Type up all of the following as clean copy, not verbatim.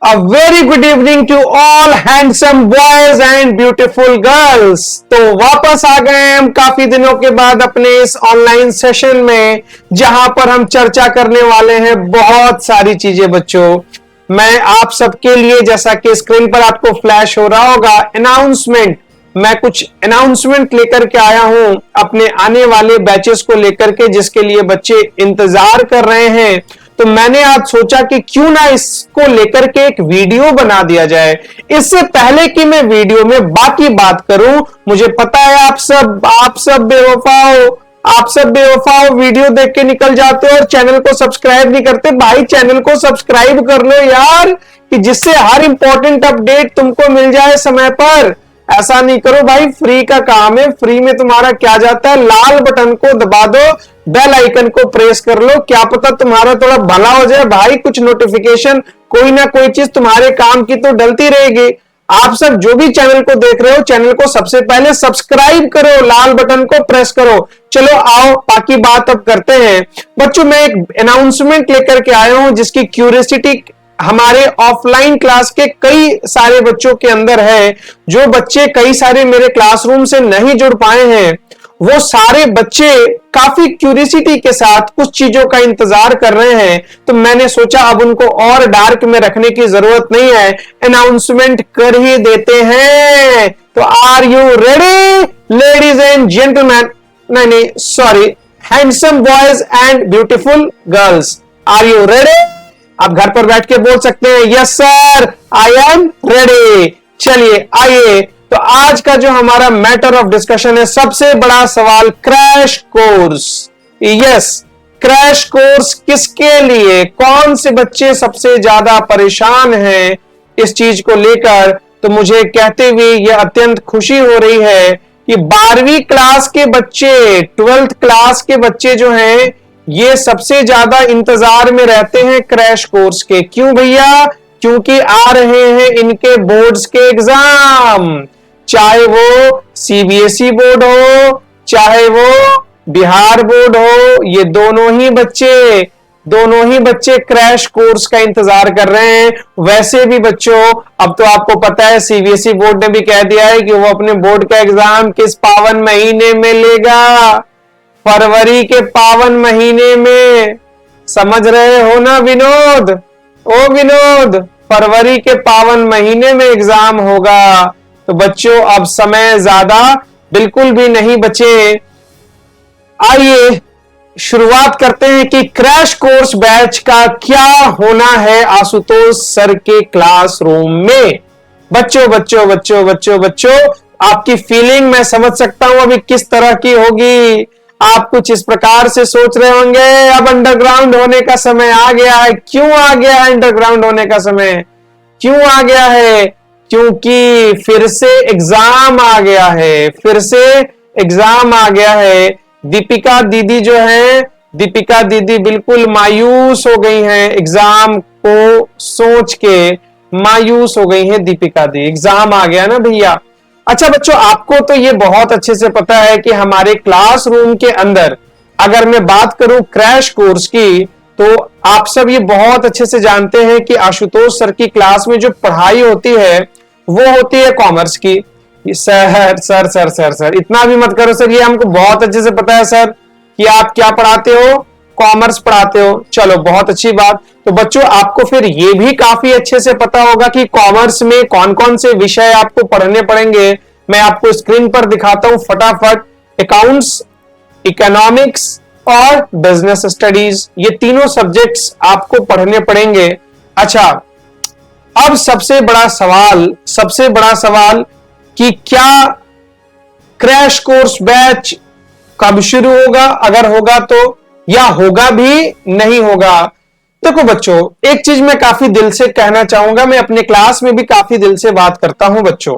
A very good evening to all handsome boys and beautiful girls। तो वापस आ गए हम काफी दिनों के बाद अपने इस ऑनलाइन सेशन में, जहां पर हम चर्चा करने वाले हैं बहुत सारी चीजें। बच्चों, मैं आप सबके लिए, जैसा कि स्क्रीन पर आपको फ्लैश हो रहा होगा, मैं कुछ अनाउंसमेंट लेकर के आया हूं अपने आने वाले बैचेस को लेकर के, जिसके लिए बच्चे इंतजार कर रहे हैं। तो मैंने आज सोचा कि क्यों ना इसको लेकर के एक वीडियो बना दिया जाए। इससे पहले कि मैं वीडियो में बाकी बात करूं, मुझे पता है आप सब बेवफा हो, वीडियो देख के निकल जाते हो और चैनल को सब्सक्राइब नहीं करते। भाई, चैनल को सब्सक्राइब कर लो यार, कि जिससे हर इंपॉर्टेंट अपडेट तुमको मिल जाए समय पर। ऐसा नहीं करो भाई, फ्री का काम है, फ्री में तुम्हारा क्या जाता है। लाल बटन को दबा दो, बेल आइकन को प्रेस कर लो, क्या पता तुम्हारा थोड़ा भला हो जाए भाई। कुछ नोटिफिकेशन, कोई ना कोई चीज तुम्हारे काम की तो डलती रहेगी। आप सब जो भी चैनल को देख रहे हो, चैनल को सबसे पहले सब्सक्राइब करो, लाल बटन को प्रेस करो। चलो आओ बाकी बात अब करते हैं। बच्चों, मैं एक अनाउंसमेंट लेकर के आया हूं, जिसकी क्यूरियोसिटी हमारे ऑफलाइन क्लास के कई सारे बच्चों के अंदर है। जो बच्चे कई सारे मेरे क्लासरूम से नहीं जुड़ पाए हैं, वो सारे बच्चे काफी क्यूरियोसिटी के साथ कुछ चीजों का इंतजार कर रहे हैं। तो मैंने सोचा अब उनको और डार्क में रखने की जरूरत नहीं है, अनाउंसमेंट कर ही देते हैं। तो are you ready ladies and gentlemen? नहीं, sorry, handsome boys and beautiful girls, are you ready? आप घर पर बैठ के बोल सकते हैं, yes sir, I am ready. चलिए आइए, तो आज का जो हमारा मैटर ऑफ डिस्कशन है, सबसे बड़ा सवाल, crash course. Yes, crash course किसके लिए, कौन से बच्चे सबसे ज्यादा परेशान हैं इस चीज को लेकर। तो मुझे कहते हुए यह अत्यंत खुशी हो रही है कि 12वीं क्लास के बच्चे, 12th क्लास के बच्चे जो हैं, ये सबसे ज्यादा इंतजार में रहते हैं क्रैश कोर्स के। क्यों भैया? क्योंकि आ रहे हैं इनके बोर्ड्स के एग्जाम। चाहे वो सीबीएसई बोर्ड हो, चाहे वो बिहार बोर्ड हो, ये दोनों ही बच्चे क्रैश कोर्स का इंतजार कर रहे हैं। वैसे भी बच्चों, अब तो आपको पता है सीबीएसई बोर्ड ने भी कह दिया है कि वो अपने बोर्ड का एग्जाम किस पावन महीने में लेगा। फरवरी के पावन महीने में। समझ रहे हो ना विनोद? ओ विनोद, फरवरी के पावन महीने में एग्जाम होगा। तो बच्चों, अब समय ज्यादा बिल्कुल भी नहीं बचे। आइए शुरुआत करते हैं कि क्रैश कोर्स बैच का क्या होना है आशुतोष सर के क्लासरूम में। बच्चों, आपकी फीलिंग मैं समझ सकता हूं अभी किस तरह की होगी। आप कुछ इस प्रकार से सोच रहे होंगे, अब अंडरग्राउंड होने का समय आ गया है। क्यों आ गया है अंडरग्राउंड होने का समय? क्यों आ गया है? क्योंकि फिर से एग्जाम आ गया है। दीपिका दीदी बिल्कुल मायूस हो गई हैं, एग्जाम को सोच के मायूस हो गई हैं दीपिका दी। एग्जाम आ गया ना भैया। अच्छा बच्चों, आपको तो ये बहुत अच्छे से पता है कि हमारे क्लासरूम के अंदर, अगर मैं बात करूं क्रैश कोर्स की, तो आप सब ये बहुत अच्छे से जानते हैं कि आशुतोष सर की क्लास में जो पढ़ाई होती है, वो होती है कॉमर्स की। सर इतना भी मत करो सर, ये हमको बहुत अच्छे से पता है सर कि आप क्या पढ़ाते हो, कॉमर्स पढ़ाते हो। चलो, बहुत अच्छी बात। तो बच्चों, आपको फिर ये भी काफी अच्छे से पता होगा कि कॉमर्स में कौन कौन से विषय आपको पढ़ने पड़ेंगे। मैं आपको स्क्रीन पर दिखाता हूं फटाफट। अकाउंट्स, इकोनॉमिक्स और बिजनेस स्टडीज, ये तीनों सब्जेक्ट्स आपको पढ़ने पड़ेंगे। अच्छा, अब सबसे बड़ा सवाल कि क्या क्रैश कोर्स बैच कब शुरू होगा, अगर होगा तो, या होगा भी नहीं होगा। देखो बच्चों, एक चीज मैं काफी दिल से कहना चाहूंगा, मैं अपने क्लास में भी काफी दिल से बात करता हूं बच्चों,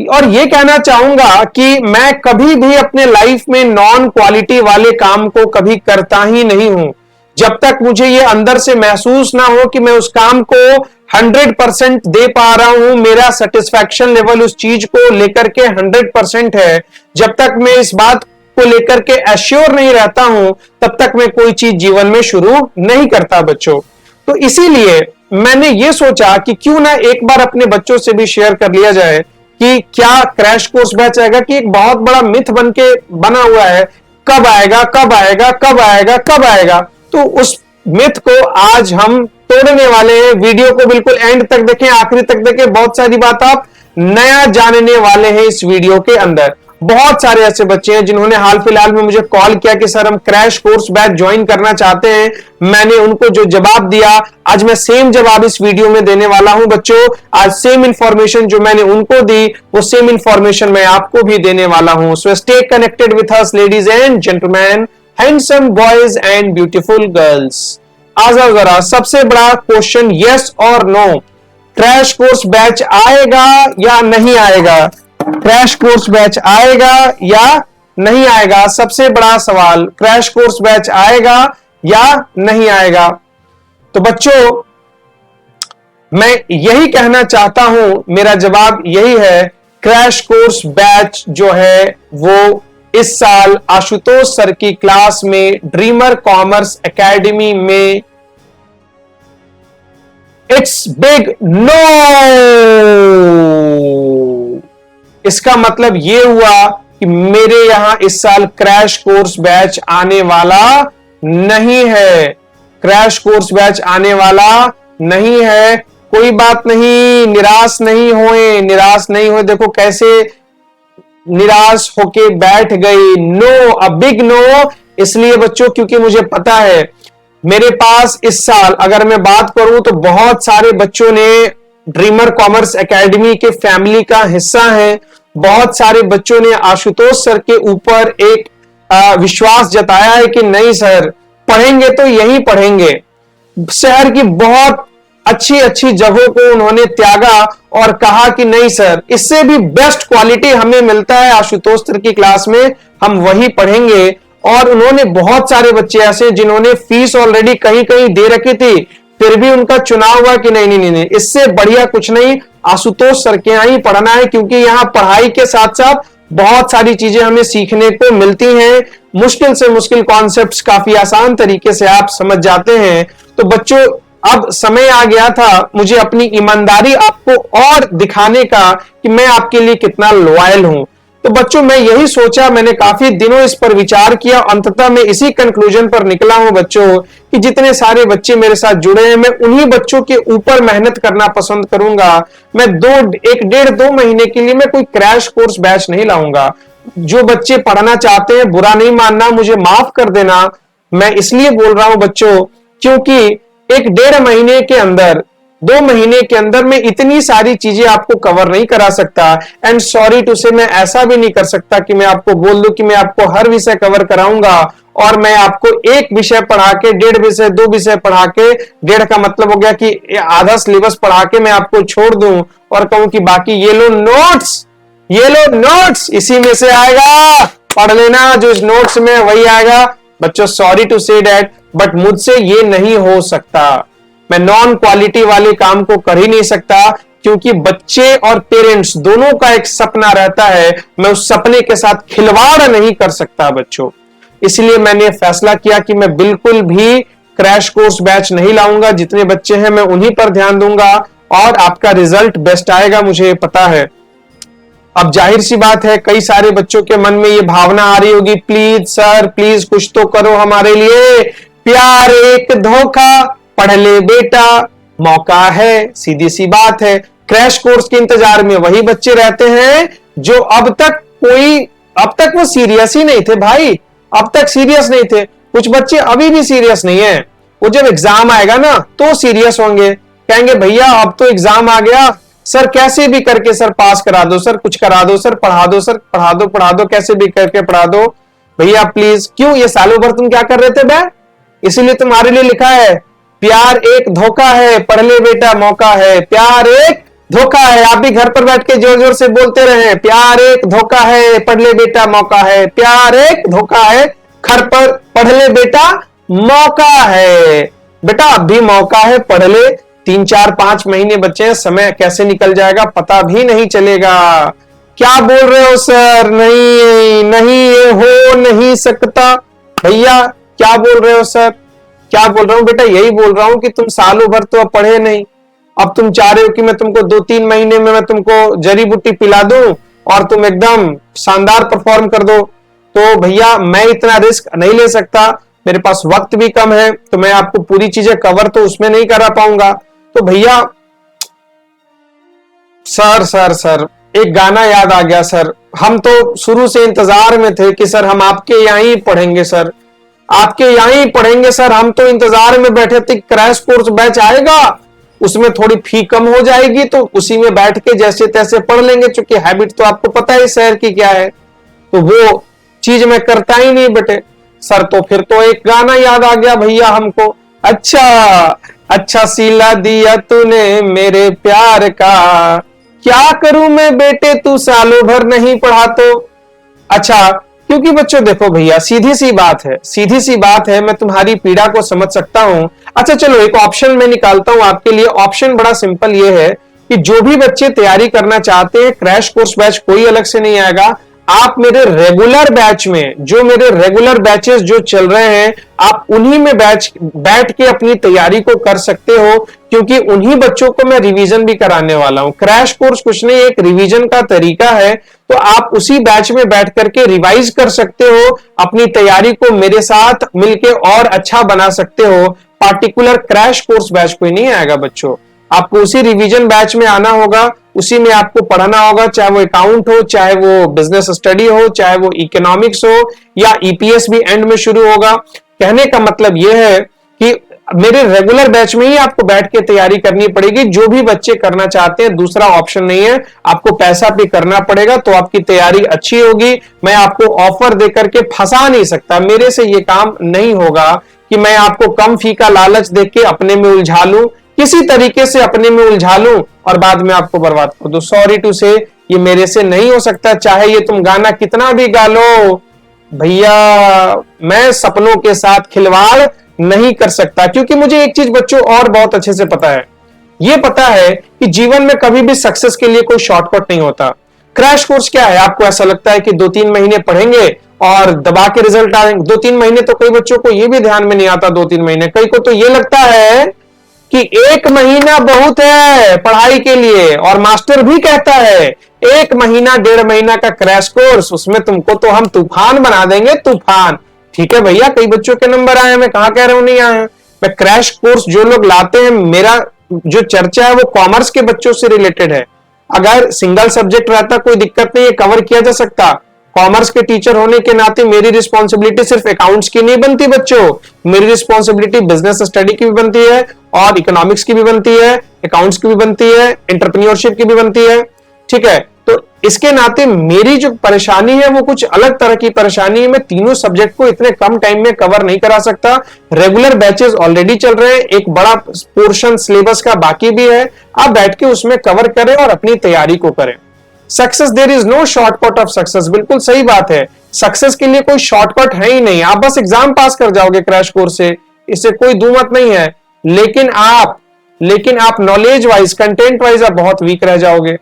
और ये कहना चाहूंगा कि मैं कभी भी अपने लाइफ में नॉन क्वालिटी वाले काम को कभी करता ही नहीं हूं, जब तक मुझे ये अंदर से महसूस ना हो कि मैं उस काम को 100% दे पा रहा हूं, मेरा सेटिस्फैक्शन लेवल उस चीज को लेकर के 100% है। जब तक मैं इस बात को लेकर के एश्योर नहीं रहता हूं, तब तक मैं कोई चीज जीवन में शुरू नहीं करता बच्चों। तो इसीलिए मैंने ये सोचा कि क्यों ना एक बार अपने बच्चों से भी शेयर कर लिया जाए कि क्या क्रैश कोर्स बैच आएगा, कि एक बहुत बड़ा मिथ बना हुआ है, कब आएगा कब आएगा कब आएगा कब आएगा। तो उस मिथ को आज हम तोड़ने वाले हैं। वीडियो को बिल्कुल एंड तक देखें, आखिरी तक देखें, बहुत सारी बात आप नया जानने वाले हैं इस वीडियो के अंदर। बहुत सारे ऐसे बच्चे हैं जिन्होंने हाल फिलहाल में मुझे कॉल किया कि सर हम क्रैश कोर्स बैच ज्वाइन करना चाहते हैं। मैंने उनको जो जवाब दिया, आज मैं सेम जवाब इस वीडियो में देने वाला हूं बच्चों। आज सेम इंफॉर्मेशन जो मैंने उनको दी, वो सेम इंफॉर्मेशन मैं आपको भी देने वाला हूं। So stay connected with us ladies and gentlemen, handsome boys and beautiful girls. आ जाओ जरा, सबसे बड़ा क्वेश्चन, यस और नो, क्रैश कोर्स बैच आएगा या नहीं आएगा? क्रैश कोर्स बैच आएगा या नहीं आएगा? सबसे बड़ा सवाल, क्रैश कोर्स बैच आएगा या नहीं आएगा? तो बच्चों, मैं यही कहना चाहता हूं, मेरा जवाब यही है, क्रैश कोर्स बैच जो है वो इस साल आशुतोष सर की क्लास में ड्रीमर कॉमर्स एकेडमी में इट्स बिग नो। इसका मतलब यह हुआ कि मेरे यहां इस साल क्रैश कोर्स बैच आने वाला नहीं है। क्रैश कोर्स बैच आने वाला नहीं है। कोई बात नहीं, निराश नहीं होए, निराश नहीं होए। देखो कैसे निराश होके बैठ गई। No, a big no. इसलिए बच्चों, क्योंकि मुझे पता है मेरे पास इस साल अगर मैं बात करूं तो बहुत सारे बच्चों ने ड्रीमर कॉमर्स एकेडमी के फैमिली का हिस्सा हैं। बहुत सारे बच्चों ने आशुतोष सर के ऊपर एक विश्वास जताया है कि नहीं सर, पढ़ेंगे तो यही पढ़ेंगे। शहर की बहुत अच्छी अच्छी जगहों को उन्होंने त्यागा और कहा कि नहीं सर, इससे भी बेस्ट क्वालिटी हमें मिलता है आशुतोष सर की क्लास में, हम वही पढ़ेंगे। और उन्होंने बहुत सारे बच्चे ऐसे जिन्होंने फीस ऑलरेडी कहीं कहीं दे रखी थी, फिर भी उनका चुनाव हुआ कि नहीं नहीं नहीं, इससे बढ़िया कुछ नहीं, आशुतोष सर के यहां ही पढ़ना है, क्योंकि यहां पढ़ाई के साथ साथ बहुत सारी चीजें हमें सीखने को मिलती हैं। मुश्किल से मुश्किल कॉन्सेप्ट्स काफी आसान तरीके से आप समझ जाते हैं। तो बच्चों, अब समय आ गया था मुझे अपनी ईमानदारी आपको और दिखाने का कि मैं आपके लिए कितना लॉयल हूं। तो बच्चों, मैं यही सोचा, मैंने काफी दिनों इस पर विचार किया, अंततः मैं इसी कंक्लूजन पर निकला हूं बच्चों कि जितने सारे बच्चे मेरे साथ जुड़े हैं, मैं उन्हीं बच्चों के ऊपर मेहनत करना पसंद करूंगा। मैं 1.5-2 महीने के लिए मैं कोई क्रैश कोर्स बैच नहीं लाऊंगा। जो बच्चे पढ़ना चाहते हैं, बुरा नहीं मानना, मुझे माफ कर देना, मैं इसलिए बोल रहा हूं बच्चों क्योंकि 1-1.5 महीने के अंदर, 2 महीने के अंदर मैं इतनी सारी चीजें आपको कवर नहीं करा सकता। एंड सॉरी टू से, मैं ऐसा भी नहीं कर सकता कि मैं आपको बोल दूं कि मैं आपको हर विषय कवर कराऊंगा और मैं आपको एक विषय पढ़ा के, 1.5 विषय, 2 विषय पढ़ा के, 1.5 का मतलब हो गया कि आधा सिलेबस पढ़ा के मैं आपको छोड़ दूं और कहूं कि बाकी ये लो नोट्स, ये लो नोट्स, इसी में से आएगा, पढ़ लेना, जो इस नोट्स में वही आएगा। बच्चों, sorry to say that, but मुझसे ये नहीं हो सकता। मैं नॉन क्वालिटी वाले काम को कर ही नहीं सकता, क्योंकि बच्चे और पेरेंट्स दोनों का एक सपना रहता है, मैं उस सपने के साथ खिलवाड़ नहीं कर सकता बच्चों। इसलिए मैंने फैसला किया कि मैं बिल्कुल भी क्रैश कोर्स बैच नहीं लाऊंगा। जितने बच्चे हैं मैं उन्हीं पर ध्यान दूंगा और आपका रिजल्ट बेस्ट आएगा, मुझे पता है। अब जाहिर सी बात है, कई सारे बच्चों के मन में ये भावना आ रही होगी, प्लीज सर, प्लीज कुछ तो करो हमारे लिए, प्यार एक धोखा, पढ़ ले बेटा, मौका है। सीधी सी बात है, क्रैश कोर्स के इंतजार में वही बच्चे रहते हैं जो अब तक वो सीरियस ही नहीं थे भाई, अब तक सीरियस नहीं थे। कुछ बच्चे अभी भी सीरियस नहीं है, वो जब एग्जाम आएगा ना तो सीरियस होंगे, कहेंगे भैया अब तो एग्जाम आ गया, सर कैसे भी करके सर पास करा दो, सर कुछ करा दो, सर पढ़ा दो, सर पढ़ा दो, कैसे भी करके पढ़ा दो भैया प्लीज। क्यों, ये सालों भर तुम क्या कर रहे थे बे? इसीलिए तुम्हारे लिए लिखा है, प्यार एक धोखा है, पढ़ ले बेटा, मौका है, प्यार एक धोखा है। आप भी घर पर बैठ के जोर जोर से बोलते रहे, प्यार एक धोखा है, पढ़ ले बेटा, मौका है, प्यार एक धोखा है, घर पर पढ़ ले बेटा, मौका है। बेटा अब भी मौका है, पढ़ ले, 3-4-5 महीने बचे हैं, समय कैसे निकल जाएगा पता भी नहीं चलेगा। क्या बोल रहे हो सर? नहीं नहीं, ये हो नहीं सकता। भैया क्या बोल रहे हो सर? क्या बोल रहा हूं बेटा, यही बोल रहा हूं कि तुम सालों भर तो अब पढ़े नहीं, अब तुम चाह रहे हो कि मैं तुमको 2-3 महीने में मैं तुमको जड़ी बूटी पिला दूं और तुम एकदम शानदार परफॉर्म कर दो। तो भैया मैं इतना रिस्क नहीं ले सकता, मेरे पास वक्त भी कम है, तो मैं आपको पूरी चीजें कवर तो उसमें नहीं करा पाऊंगा। तो भैया सर सर सर एक गाना याद आ गया सर, हम तो शुरू से इंतजार में थे कि सर हम आपके यहां ही पढ़ेंगे सर, आपके यहां ही पढ़ेंगे सर, हम तो इंतजार में बैठे थे क्रैश कोर्स बैच आएगा, उसमें थोड़ी फी कम हो जाएगी तो उसी में बैठ के जैसे तैसे पढ़ लेंगे, क्योंकि हैबिट तो आपको पता है शहर की क्या है, तो वो चीज मैं करता ही नहीं बेटे। सर तो फिर तो एक गाना याद आ गया भैया हमको, अच्छा अच्छा सिला दिया तूने मेरे प्यार का, क्या करूं मैं बेटे तू सालों भर नहीं पढ़ा तो। अच्छा क्योंकि बच्चों देखो भैया सीधी सी बात है, सीधी सी बात है, मैं तुम्हारी पीड़ा को समझ सकता हूं। अच्छा चलो एक ऑप्शन मैं निकालता हूं आपके लिए, ऑप्शन बड़ा सिंपल ये है कि जो भी बच्चे तैयारी करना चाहते हैं क्रैश कोर्स बैच कोई अलग से नहीं आएगा, आप मेरे रेगुलर बैच में, जो मेरे रेगुलर बैचेस जो चल रहे हैं आप उन्हीं में बैठ के अपनी तैयारी को कर सकते हो, क्योंकि उन्हीं बच्चों को मैं रिवीजन भी कराने वाला हूं। क्रैश कोर्स कुछ नहीं, एक रिवीजन का तरीका है, तो आप उसी बैच में बैठ करके रिवाइज कर सकते हो, अपनी तैयारी को मेरे साथ मिलके और अच्छा बना सकते हो। पार्टिकुलर क्रैश कोर्स बैच कोई नहीं आएगा बच्चों, आपको उसी रिवीजन बैच में आना होगा, उसी में आपको पढ़ना होगा, चाहे वो अकाउंट हो, चाहे वो बिजनेस स्टडी हो, चाहे वो इकोनॉमिक्स हो, या ईपीएस भी एंड में शुरू होगा। कहने का मतलब यह है कि मेरे रेगुलर बैच में ही आपको बैठ के तैयारी करनी पड़ेगी, जो भी बच्चे करना चाहते हैं, दूसरा ऑप्शन नहीं है, आपको पैसा पे करना पड़ेगा तो आपकी तैयारी अच्छी होगी। मैं आपको ऑफर देकर के फंसा नहीं सकता, मेरे से ये काम नहीं होगा कि मैं आपको कम फी का लालच देख के अपने में उलझा लूं, किसी तरीके से अपने में उलझा लूं और बाद में आपको बर्बाद कर दूं। सॉरी टू से ये मेरे से नहीं हो सकता, चाहे ये तुम गाना कितना भी गा लो भैया, मैं सपनों के साथ खिलवाड़ नहीं कर सकता, क्योंकि मुझे एक चीज बच्चों और बहुत अच्छे से पता है, ये पता है कि जीवन में कभी भी सक्सेस के लिए कोई शॉर्टकट नहीं होता। क्रैश कोर्स क्या है, आपको ऐसा लगता है कि 2-3 महीने पढ़ेंगे और दबा के रिजल्ट आएंगे, 2-3 महीने तो कई बच्चों को ये भी ध्यान में नहीं आता, 2-3 महीने, कई को तो ये लगता है कि 1 महीना बहुत है पढ़ाई के लिए, और मास्टर भी कहता है 1 महीना 1.5 महीना का क्रैश कोर्स, उसमें तुमको तो हम तूफान बना देंगे, तूफान। ठीक है भैया, कई बच्चों के नंबर आए, मैं कहां कह रहा हूं नहीं आए, मैं क्रैश कोर्स जो लोग लाते हैं, मेरा जो चर्चा है वो कॉमर्स के बच्चों से रिलेटेड है। अगर सिंगल सब्जेक्ट रहता कोई दिक्कत नहीं है, कवर किया जा सकता। कॉमर्स के टीचर होने के नाते मेरी रिस्पॉन्सिबिलिटी सिर्फ अकाउंट्स की नहीं बनती बच्चों, मेरी रिस्पॉन्सिबिलिटी बिजनेस स्टडी की भी बनती है, और इकोनॉमिक्स की भी बनती है, अकाउंट्स की भी बनती है, एंटरप्रेन्योरशिप की भी बनती है। ठीक है, तो इसके नाते मेरी जो परेशानी है वो कुछ अलग तरह की परेशानी है, मैं तीनों सब्जेक्ट को इतने कम टाइम में कवर नहीं करा सकता। रेगुलर बैचेस ऑलरेडी चल रहे हैं, एक बड़ा पोर्शन सिलेबस का बाकी भी है, आप बैठ के उसमें कवर करें और अपनी तैयारी को करें। Success, there is no shortcut of success, बिल्कुल सही बात है, सक्सेस के लिए कोई शॉर्टकट है ही नहीं, आप बस एग्जाम पास कर जाओगे क्रैश कोर्स से, इससे कोई दूमत नहीं है, लेकिन आप नॉलेज वाइज, कंटेंट वाइज आप बहुत वीक रह जाओगे।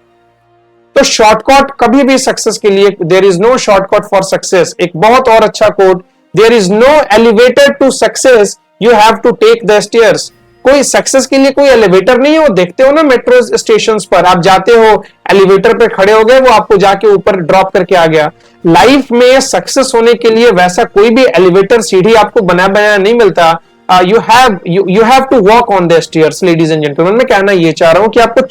तो शॉर्टकट कभी भी सक्सेस के लिए, there is no shortcut for success. एक बहुत और अच्छा quote, there is no elevator to success, you have to take the stairs. कोई सक्सेस के लिए कोई एलिवेटर नहीं है, वो देखते हो ना मेट्रो स्टेशन पर, आप जाते हो एलिवेटर पे खड़े हो गए, वो आपको जाके ऊपर ड्रॉप करके आ गया। लाइफ में सक्सेस होने के लिए वैसा कोई भी एलिवेटर सीढ़ी आपको बनाया नहीं मिलता। You have to walk on the stairs ladies and gentleman. मैं कहना ये चाह रहा हूं कि आपको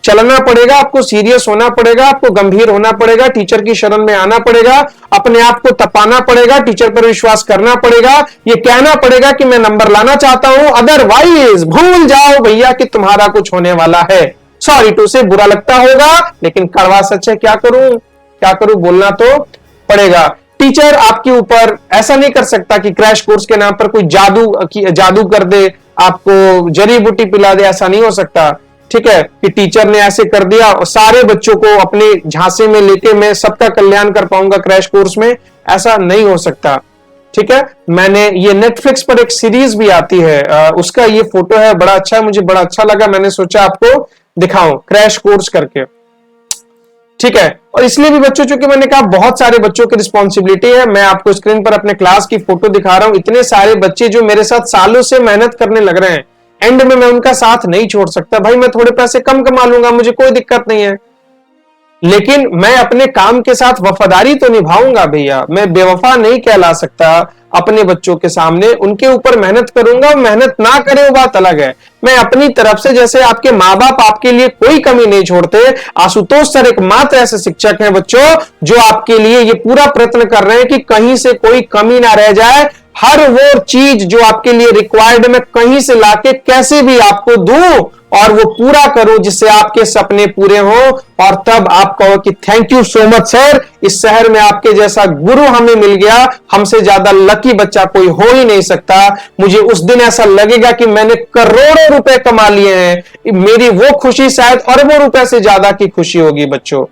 चलना पड़ेगा, आपको सीरियस होना पड़ेगा, आपको गंभीर होना पड़ेगा, टीचर की शरण में आना पड़ेगा, अपने आप को तपाना पड़ेगा, टीचर पर विश्वास करना पड़ेगा, ये कहना पड़ेगा कि मैं नंबर लाना चाहता हूं, अदरवाइज भूल जाओ भैया कि तुम्हारा कुछ होने वाला है। सॉरी टू से, बुरा लगता होगा लेकिन कड़वा सच है, क्या करूं, बोलना तो पड़ेगा। टीचर आपके ऊपर ऐसा नहीं कर सकता कि क्रैश कोर्स के नाम पर कोई जादू कर दे, आपको जड़ी बूटी पिला दे, ऐसा नहीं हो सकता। ठीक है, कि टीचर ने ऐसे कर दिया और सारे बच्चों को अपने झांसे में लेके मैं सबका कल्याण कर पाऊंगा क्रैश कोर्स में, ऐसा नहीं हो सकता। ठीक है, मैंने ये नेटफ्लिक्स पर एक सीरीज भी आती है, उसका ये फोटो है, बड़ा अच्छा है, मुझे बड़ा अच्छा लगा, मैंने सोचा आपको दिखाऊं, क्रैश कोर्स करके। ठीक है। और इसलिए भी बच्चों, चूंकि मैंने कहा बहुत सारे बच्चों की रिस्पॉन्सिबिलिटी है, मैं आपको स्क्रीन पर अपने क्लास की फोटो दिखा रहा हूं। इतने सारे बच्चे जो मेरे साथ सालों से मेहनत करने लग रहे हैं, एंड में मैं उनका साथ नहीं छोड़ सकता। भाई मैं थोड़े पैसे कम कमा लूंगा, मुझे कोई दिक्कत नहीं है, लेकिन मैं अपने काम के साथ वफादारी तो निभाऊंगा भैया। मैं बेवफा नहीं कहला सकता अपने बच्चों के सामने। उनके ऊपर मेहनत करूंगा, मेहनत ना करे वो बात अलग है। मैं अपनी तरफ से, जैसे आपके माँ बाप आपके लिए कोई कमी नहीं छोड़ते, आशुतोष सर एकमात्र ऐसे शिक्षक हैं बच्चों जो आपके लिए ये पूरा प्रयत्न कर रहे हैं कि कहीं से कोई कमी ना रह जाए। हर वो चीज जो आपके लिए रिक्वायर्ड मैं कहीं से लाके कैसे भी आपको दूं और वो पूरा करूं जिससे आपके सपने पूरे हो। और तब आप कहो कि thank you so much sir, इस शहर में आपके जैसा गुरु हमें मिल गया, हमसे ज्यादा लकी बच्चा कोई हो ही नहीं सकता। मुझे उस दिन ऐसा लगेगा कि मैंने करोड़ों रुपए कमा लिए हैं। मेरी वो खुशी शायद अरबों रुपए से ज्यादा की खुशी होगी बच्चों।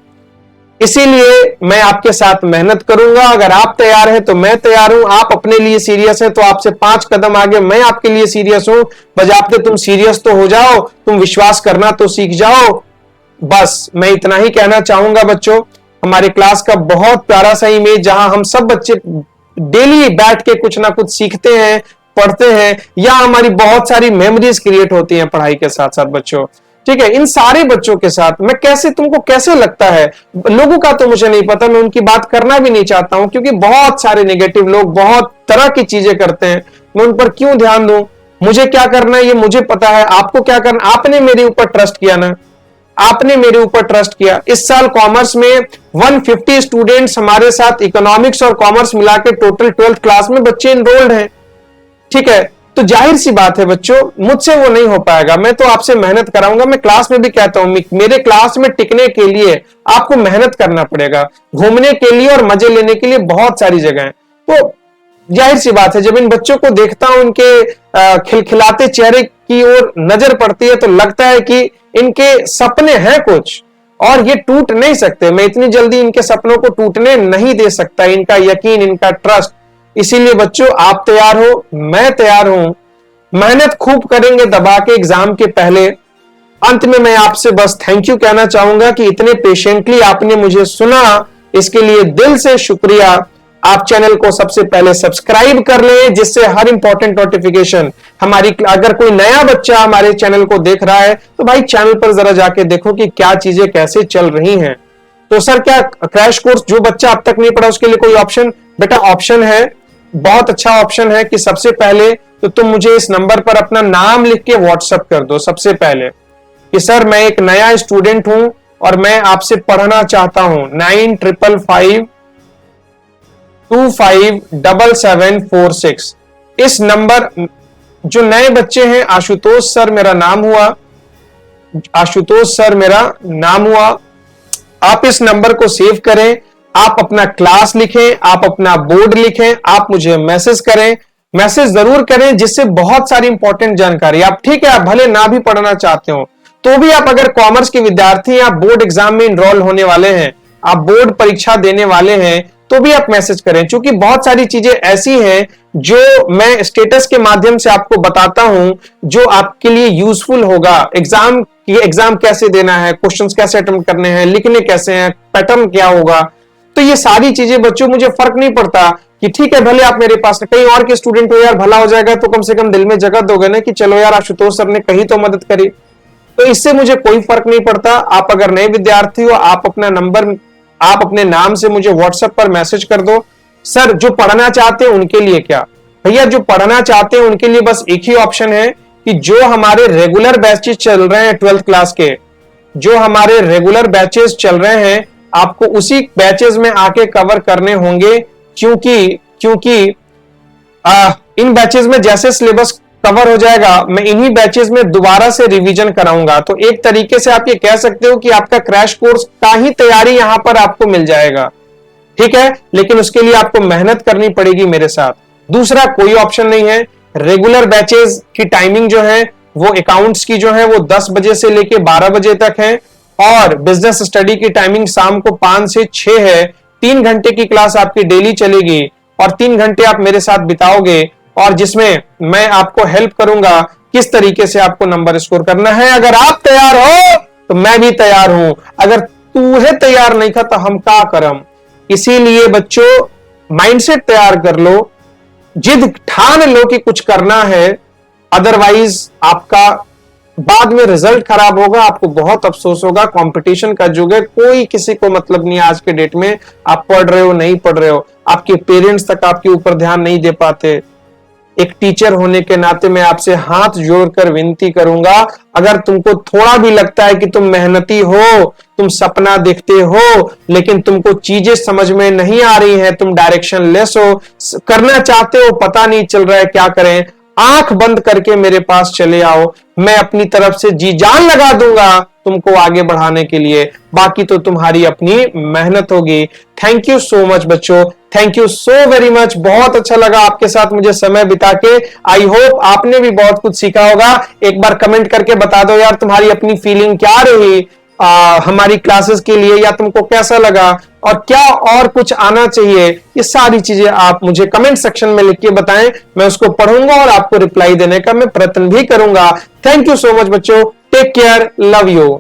इसीलिए मैं आपके साथ मेहनत करूंगा। अगर आप तैयार हैं तो मैं तैयार हूं। आप अपने लिए सीरियस हैं तो आपसे 5 कदम आगे मैं आपके लिए सीरियस हूं। बजाते तुम सीरियस तो हो जाओ, तुम विश्वास करना तो सीख जाओ। बस मैं इतना ही कहना चाहूंगा बच्चों। हमारे क्लास का बहुत प्यारा सा इमेज, जहां हम सब बच्चे डेली बैठ के कुछ ना कुछ सीखते हैं, पढ़ते हैं, या हमारी बहुत सारी मेमोरीज क्रिएट होती हैं पढ़ाई के साथ साथ बच्चों। ठीक है, इन सारे बच्चों के साथ मैं कैसे, तुमको कैसे लगता है, लोगों का तो मुझे नहीं पता, मैं उनकी बात करना भी नहीं चाहता हूं, क्योंकि बहुत सारे नेगेटिव लोग बहुत तरह की चीजें करते हैं। मैं उन पर क्यों ध्यान दूं? मुझे क्या करना है ये मुझे पता है, आपको क्या करना। आपने मेरे ऊपर ट्रस्ट किया ना, आपने मेरे ऊपर ट्रस्ट किया। इस साल कॉमर्स में 150 स्टूडेंट्स हमारे साथ, इकोनॉमिक्स और कॉमर्स मिला के टोटल 12th क्लास में बच्चे इनरोल्ड हैं। ठीक है, तो जाहिर सी बात है बच्चों, मुझसे वो नहीं हो पाएगा। मैं तो आपसे मेहनत कराऊंगा। मैं क्लास में भी कहता हूं, मेरे क्लास में टिकने के लिए आपको मेहनत करना पड़ेगा। घूमने के लिए और मजे लेने के लिए बहुत सारी जगह है। तो जाहिर सी बात है, जब इन बच्चों को देखता हूं, इनके खिलखिलाते चेहरे की ओर नजर पड़ती है, तो लगता है कि इनके सपने हैं कुछ और ये टूट नहीं सकते। मैं इतनी जल्दी इनके सपनों को टूटने नहीं दे सकता। इनका यकीन, इनका ट्रस्ट। इसीलिए बच्चों, आप तैयार हो, मैं तैयार हूं। मेहनत खूब करेंगे दबा के एग्जाम के पहले। अंत में मैं आपसे बस थैंक यू कहना चाहूंगा कि इतने पेशेंटली आपने मुझे सुना, इसके लिए दिल से शुक्रिया। आप चैनल को सबसे पहले सब्सक्राइब कर लें, जिससे हर इंपॉर्टेंट नोटिफिकेशन हमारी, अगर कोई नया बच्चा हमारे चैनल को देख रहा है तो भाई चैनल पर जरा जाके देखो कि क्या चीजें कैसे चल रही हैं। तो सर क्या क्रैश कोर्स, जो बच्चा अब तक नहीं पढ़ा उसके लिए कोई ऑप्शन? बेटा ऑप्शन है, बहुत अच्छा ऑप्शन है कि सबसे पहले तो तुम मुझे इस नंबर पर अपना नाम लिख के व्हाट्सएप कर दो सबसे पहले कि सर मैं एक नया स्टूडेंट हूं और मैं आपसे पढ़ना चाहता हूं। 9555257746 इस नंबर, जो नए बच्चे हैं, आशुतोष सर मेरा नाम हुआ, आशुतोष सर मेरा नाम हुआ। आप इस नंबर को सेव करें, आप अपना क्लास लिखें, आप अपना बोर्ड लिखें, आप मुझे मैसेज करें। मैसेज जरूर करें, जिससे बहुत सारी इंपॉर्टेंट जानकारी आप, ठीक है, आप भले ना भी पढ़ना चाहते हो तो भी, आप अगर कॉमर्स के विद्यार्थी, आप बोर्ड एग्जाम में इनरोल होने वाले हैं, आप बोर्ड परीक्षा देने वाले हैं, तो भी आप मैसेज करें। क्योंकि बहुत सारी चीजें ऐसी हैं जो मैं स्टेटस के माध्यम से आपको बताता हूं, जो आपके लिए यूजफुल होगा। एग्जाम कैसे देना है, क्वेश्चंस कैसे अटेम्प्ट करने हैं, लिखने कैसे हैं, पैटर्न क्या होगा। तो ये सारी चीजें बच्चों, मुझे फर्क नहीं पड़ता कि ठीक है भले आप मेरे पास कहीं और के स्टूडेंट हो, यार भला हो जाएगा तो कम से कम दिल में जगह दोगे ना कि चलो यार आशुतोष सर ने कहीं तो मदद करी। तो इससे मुझे कोई फर्क नहीं पड़ता। आप अगर नए विद्यार्थी हो, आप अपना नंबर, आप अपने नाम से मुझे व्हाट्सएप पर मैसेज कर दो। सर जो पढ़ना चाहते हैं उनके लिए क्या? भैया जो पढ़ना चाहते हैं उनके लिए बस एक ही ऑप्शन है कि जो हमारे रेगुलर बैचेस चल रहे हैं 12th क्लास के, जो हमारे रेगुलर बैचेस चल रहे हैं, आपको उसी बैचेस में आके कवर करने होंगे। क्योंकि इन बैचेस में जैसे सिलेबस कवर हो जाएगा, मैं इन्हीं बैचेस में दोबारा से रिवीजन कराऊंगा। तो एक तरीके से आप ये कह सकते हो कि आपका क्रैश कोर्स का ही तैयारी यहां पर आपको मिल जाएगा। ठीक है, लेकिन उसके लिए आपको मेहनत करनी पड़ेगी मेरे साथ। दूसरा कोई ऑप्शन नहीं है। रेगुलर बैचेस की टाइमिंग जो है वो अकाउंट्स की जो है वो 10 बजे से लेके 12 बजे तक है, और बिजनेस स्टडी की टाइमिंग शाम को 5 से 6 है। 3 घंटे की क्लास आपकी डेली चलेगी और 3 घंटे आप मेरे साथ बिताओगे, और जिसमें मैं आपको हेल्प करूंगा किस तरीके से आपको नंबर स्कोर करना है। अगर आप तैयार हो तो मैं भी तैयार हूं। अगर तू है तैयार नहीं था तो हम का करम। इसीलिए बच्चों माइंडसेट तैयार कर लो, जिद ठान लो कि कुछ करना है, अदरवाइज आपका बाद में रिजल्ट खराब होगा, आपको बहुत अफसोस होगा। कंपटीशन का युग है, कोई किसी को मतलब नहीं है आज के डेट में, आप पढ़ रहे हो नहीं पढ़ रहे हो, आपके पेरेंट्स तक आपके ऊपर ध्यान नहीं दे पाते। एक टीचर होने के नाते मैं आपसे हाथ जोड़कर विनती करूंगा, अगर तुमको थोड़ा भी लगता है कि तुम मेहनती हो, तुम सपना देखते हो, लेकिन तुमको चीजें समझ में नहीं आ रही हैं, तुम डायरेक्शन लेस हो, करना चाहते हो पता नहीं चल रहा है क्या करें, आंख बंद करके मेरे पास चले आओ, मैं अपनी तरफ से जी जान लगा दूंगा तुमको आगे बढ़ाने के लिए, बाकी तो तुम्हारी अपनी मेहनत होगी। थैंक यू सो मच बच्चों, thank you so very much. बहुत अच्छा लगा आपके साथ मुझे समय बिता के। आई होप आपने भी बहुत कुछ सीखा होगा। एक बार कमेंट करके बता दो यार तुम्हारी अपनी फीलिंग क्या रही हमारी क्लासेस के लिए, या तुमको कैसा लगा और क्या और कुछ आना चाहिए, ये सारी चीजें आप मुझे कमेंट सेक्शन में लिख के बताएं, मैं उसको पढ़ूंगा और आपको रिप्लाई देने का मैं प्रयत्न भी करूंगा। थैंक यू सो मच बच्चों, टेक केयर, लव यू।